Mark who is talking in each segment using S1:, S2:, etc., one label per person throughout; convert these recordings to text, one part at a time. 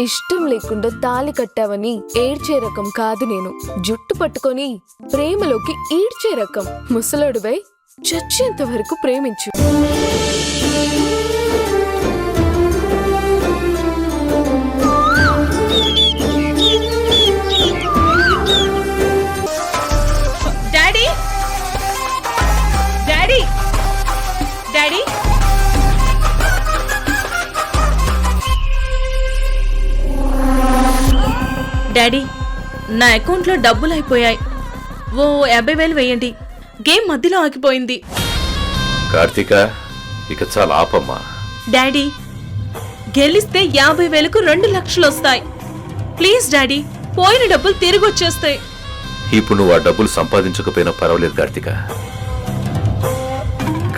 S1: ఇష్టం లేకుండా తాళి కట్టావని ఏడ్చే రకం కాదు నేను. జుట్టు పట్టుకొని ప్రేమలోకి ఈడ్చే రకం. ముసలాడువై చచ్చేంత వరకు ప్రేమించు.
S2: డాడీ డాడీ డాడీ డాడీ, నా అకౌంట్లో డబ్బులు అయిపోయాయి. ఓ 50,000 వేయండి. గేమ్ మధ్యలో ఆగిపోయింది.
S3: కార్తీక, ఇక చాలా ఆపమ్మా.
S2: డాడీ, గెలిస్తే 50,000కు 2 లక్షలు వస్తాయి. ప్లీజ్ డాడీ, పోయిన డబ్బులు తిరిగి వచ్చేస్తాయి.
S3: ఇప్పుడు నువ్వు ఆ డబ్బులు సంపాదించకపోయినా పర్వాలేదు కార్తీక,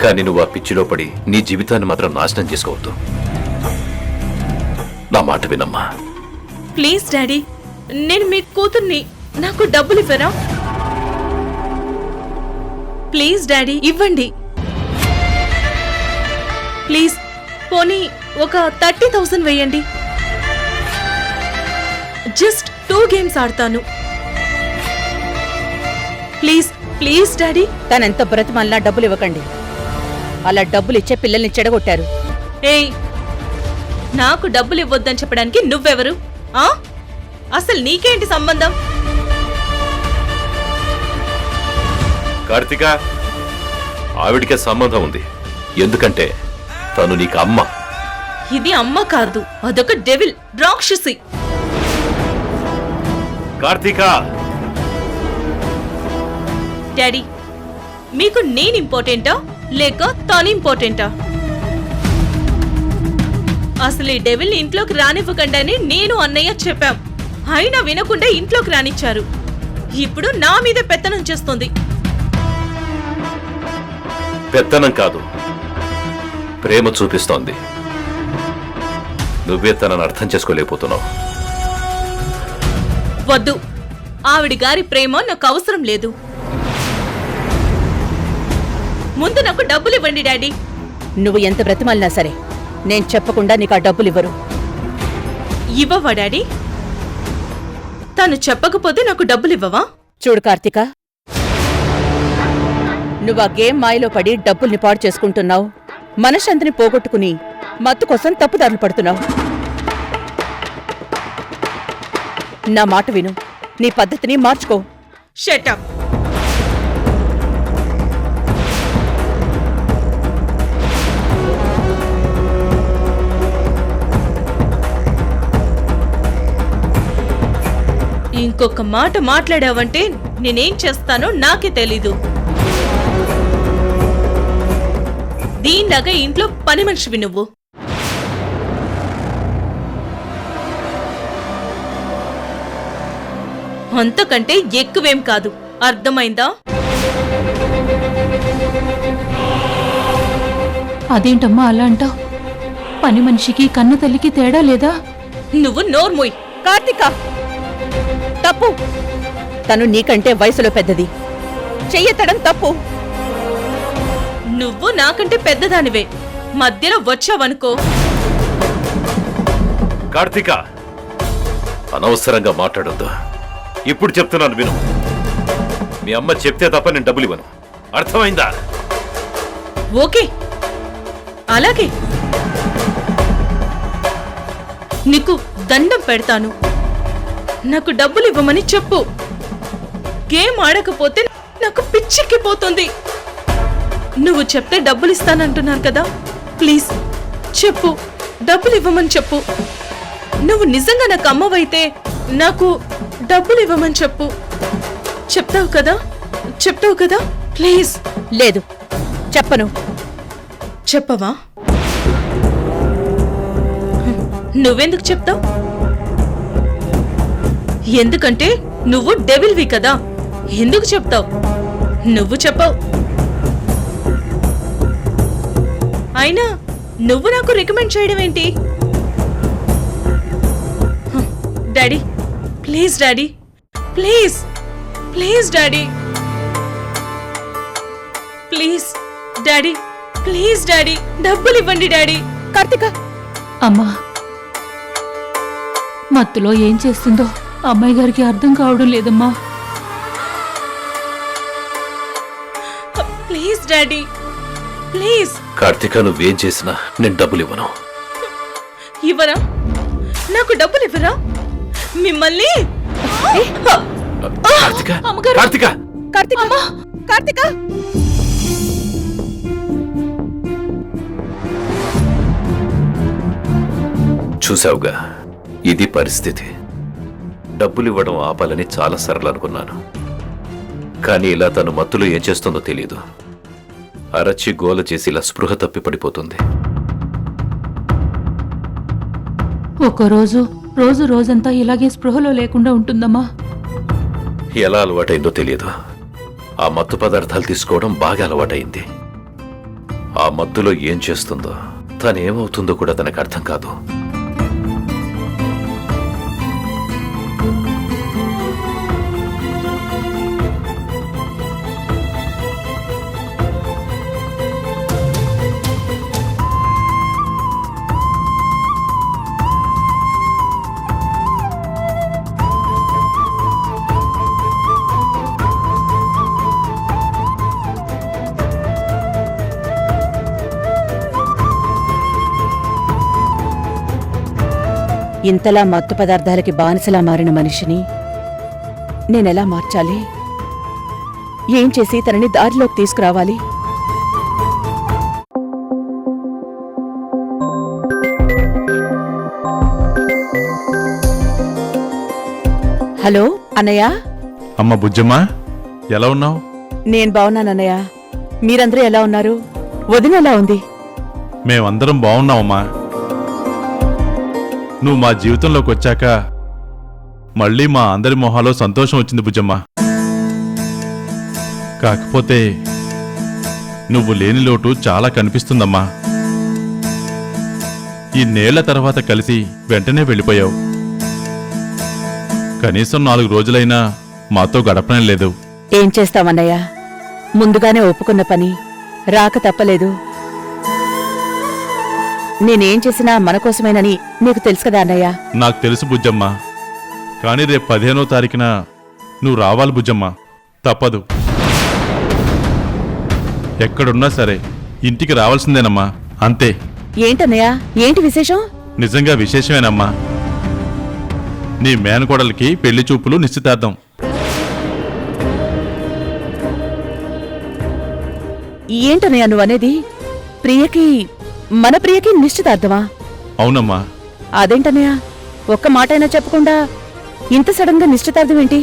S3: కానీ నువ్వు ఆ పిచ్చిలో పడి నీ జీవితాన్ని మాత్రం నాశనం చేసుకోవద్దు. నా మాట వినమ్మా.
S2: ప్లీజ్ డాడీ, నేను మీ కూతుర్ని. నాకు డబ్బులు ఇవ్వరా? ప్లీజ్ డాడీ, ఇవ్వండి ప్లీజ్. పోనీ ఒక 30,000 వేయండి. జస్ట్ 2 గేమ్స్ ఆడతాను. Please please daddy.
S4: తనెంత బ్రతిమల్లా డబ్బులు ఇవ్వకండి. అలా డబ్బులు ఇచ్చే పిల్లల్ని చెడగొట్టారు.
S2: ఏయ్, నాకు డబ్బులు ఇవ్వొద్దని చెప్పడానికి నువ్వెవరు? అసలు నీకేంటి సంబంధం?
S3: కార్తీక, ఆవిడికే సంబంధం ఉంది. ఎందుకంటే తను నీకు అమ్మ.
S2: ఇది అమ్మ కాదు, అదొక డెవిల్, రాక్షసి.
S3: కార్తీక,
S2: డాడీ, మీకు నేను ఇంపార్టెంటా లేక తను ఇంపార్టెంటా? అసలు ఈ డెవిల్ ఇంట్లోకి రానివ్వకండి నేను అన్నయ్య చెప్పాం. అయినా వినకుండా ఇంట్లోకి రానిచ్చారు. ఇప్పుడు నా మీద పెత్తనం చేస్తుంది.
S3: పెత్తనం కాదు, ప్రేమ చూపిస్తోంది. నువ్వే తనను అర్థం చేసుకోలేకపోతున్నావు.
S2: వద్దు, ఆవిడి గారి ప్రేమ నాకు అవసరం లేదు. ముందు నాకు డబ్బులు ఇవ్వండి డాడీ.
S4: నువ్వు ఎంత బ్రతిమల్నా సరే నేను చెప్పకుండా నీకు ఆ డబ్బులు ఇవ్వరు.
S2: ఇవ్వవా డాడీ? తను చెప్పకపోతే నాకు డబ్బులు ఇవ్వవా?
S4: చూడు కార్తీక, నువ్వు ఆ గేమ్ మాయలో పడి డబ్బుల్ని పాడు చేసుకుంటున్నావు. మనశ్శాంతిని పోగొట్టుకుని మత్తు కోసం తప్పుదారులు పడుతున్నావు. నా మాట విను, నీ పద్ధతిని మార్చుకో.
S2: Shut up. ఇంకొక మాట మాట్లాడావంటే నేనేం చేస్తానో నాకే తెలీదు. దీనిలాగా ఇంట్లో పని మనిషివి నువ్వు. అంతకంటే ఎక్కువేం కాదు, అర్థమైందా?
S5: అదేంటమ్మా అలా అంటావ్? పని మనిషికి కన్న తల్లికి తేడా లేదా?
S2: నువ్వు నోర్మోయ్.
S4: కార్తీక, తప్పు. తను నీకంటే వయసులో పెద్దది. చెయ్యెత్తడం తప్పు.
S2: నువ్వు నాకంటే పెద్దదానివే. మధ్యలో వచ్చావనుకో.
S3: కార్తీక, అనవసరంగా మాట్లాడొద్దు. ఇప్పుడు చెప్తున్నాను విను. మీ అమ్మ చెప్తే తప్ప నేను డబ్బులు ఇవ్వను. అర్థమైందా?
S2: ఓకే, అలాగే. నీకు దండం పెడతాను. నాకు డబ్బులు ఇవ్వమని చెప్పు. గేమ్ ఆడకపోతే నాకు పిచ్చెక్కిపోతుంది. నువ్వు చెప్తే డబ్బులు ఇస్తానంటున్నారు కదా, ప్లీజ్ చెప్పు, డబ్బులు ఇవ్వమని చెప్పు. నువ్వు నిజంగా నాకు అమ్మవైతే నాకు డబ్బులు ఇవ్వమని చెప్పు. చెప్తావు కదా? చెప్తావు కదా? ప్లీజ్.
S4: లేదు, చెప్పను.
S2: చెప్పవా? నువ్వెందుకు చెప్తావు? ఎందుకంటే నువ్వు డెవిల్వి కదా. ఎందుకు చెప్తావు? నువ్వు చెప్పవు. అయినా నువ్వు నాకు రికమెండ్ చేయడం ఏంటి? Daddy please, daddy please, please daddy, please daddy, please daddy, డబ్బులు ఇవ్వండి డాడీ.
S4: కార్తిక,
S5: అమ్మా మత్తులో ఏం చేస్తుందో అమ్మాయి గారికి అర్థం కావడం లేదమ్మా.
S2: Please daddy, please.
S3: కార్తీక, నువ్వేం చేసినా నేను డబ్బులు ఇవ్వను.
S2: ఇవ్వరా? నాకు డబ్బులు ఇవ్వరా? మిమ్మల్ని
S3: కార్తీక,
S5: అమ్మగారు!
S3: కార్తీక!
S4: కార్తీక కార్తీక
S3: చూసావుగా, ఇది పరిస్థితి. డబ్బులు ఇవ్వడం ఆపాలని చాలా సరళనుకున్నాను. కానీ ఇలా తను మత్తులో ఏం చేస్తుందో తెలియదు. అరచి గోల చేసి ఇలా స్పృహ తప్పి పడిపోతుంది.
S5: ఒక్కరోజు రోజంతా ఇలాగే స్పృహలో లేకుండా ఉంటుందమ్మా.
S3: ఎలా అలవాటైందో తెలియదు. ఆ మత్తు పదార్థాలు తీసుకోవడం బాగా అలవాటైంది. ఆ మత్తులో ఏం చేస్తుందో, తనేమవుతుందో కూడా తనకు అర్థం కాదు.
S4: ఇంతలా మత్తు పదార్థాలకి బానిసలా మారిన మనిషిని నేనెలా మార్చాలి? ఏం చేసి తనని దారిలోకి తీసుకురావాలి? హలో అన్నయ్య.
S6: అమ్మ బుజ్జమ్మ, ఎలా ఉన్నావు?
S4: నేను బావున్నానన్నయ్య. మీరందరూ ఎలా ఉన్నారు? వదిన ఎలా ఉంది?
S6: మేమందరం బాగున్నామమ్మా. నువ్వు మా జీవితంలోకి వచ్చాక మళ్ళీ మా అందరి మొహాలో సంతోషం వచ్చింది బుజ్జమ్మ. కాకపోతే నువ్వు లేని లోటు చాలా కనిపిస్తుందమ్మా. ఇన్నేళ్ల తర్వాత కలిసి వెంటనే వెళ్ళిపోయావు. కనీసం 4 రోజులైనా మాతో గడపడం లేదు.
S4: ఏం చేస్తామన్నయ్య, ముందుగానే ఒప్పుకున్న పని రాక తప్పలేదు. నేనేం చేసినా మన కోసమేనని నీకు తెలుసు కదా అన్నయ్య.
S6: నాకు తెలుసు బుజ్జమ్మ, కానీ రేపు 15వ తారీఖున నువ్వు రావాలి బుజ్జమ్మ. తప్పదు. ఎక్కడున్నా సరే ఇంటికి రావాల్సిందేనమ్మా, అంతే.
S4: ఏంటన్నయ్య, ఏంటి విశేషం?
S6: నిజంగా విశేషమేనమ్మా. నీ మేనకోడలికి పెళ్లి చూపులు నిశ్చితార్థం.
S4: ఏంటన్నయ్య నువ్వనేది? మన ప్రియకి నిశ్చితార్థమా?
S6: అవునమ్మా.
S4: అదేంటన్నయ్య, ఒక్క మాటైనా చెప్పకుండా ఇంత సడన్ గా నిశ్చితార్థం ఏంటి?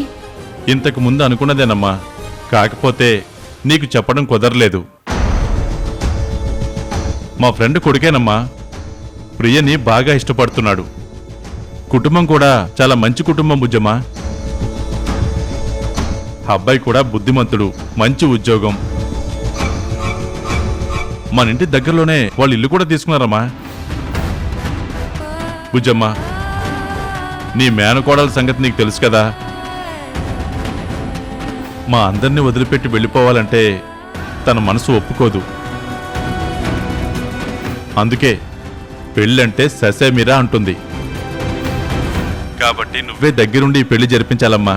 S6: ఇంతకు ముందు అనుకున్నదేనమ్మా, కాకపోతే నీకు చెప్పడం కుదరలేదు. మా ఫ్రెండ్ కొడుకేనమ్మా. ప్రియని బాగా ఇష్టపడుతున్నాడు. కుటుంబం కూడా చాలా మంచి కుటుంబం బుజ్జమ్మా. అబ్బాయి కూడా బుద్ధిమంతుడు, మంచి ఉద్యోగం. మన ఇంటి దగ్గరలోనే వాళ్ళు ఇల్లు కూడా తీసుకున్నారమ్మా. బుజ్జమ్మ, నీ మేనకోడల సంగతి నీకు తెలుసు కదా. మా అందరినీ వదిలిపెట్టి వెళ్ళిపోవాలంటే తన మనసు ఒప్పుకోదు. అందుకే పెళ్ళంటే ససేమిరా అంటుంది. కాబట్టి నువ్వే దగ్గరుండి ఈ పెళ్లి జరిపించాలమ్మా.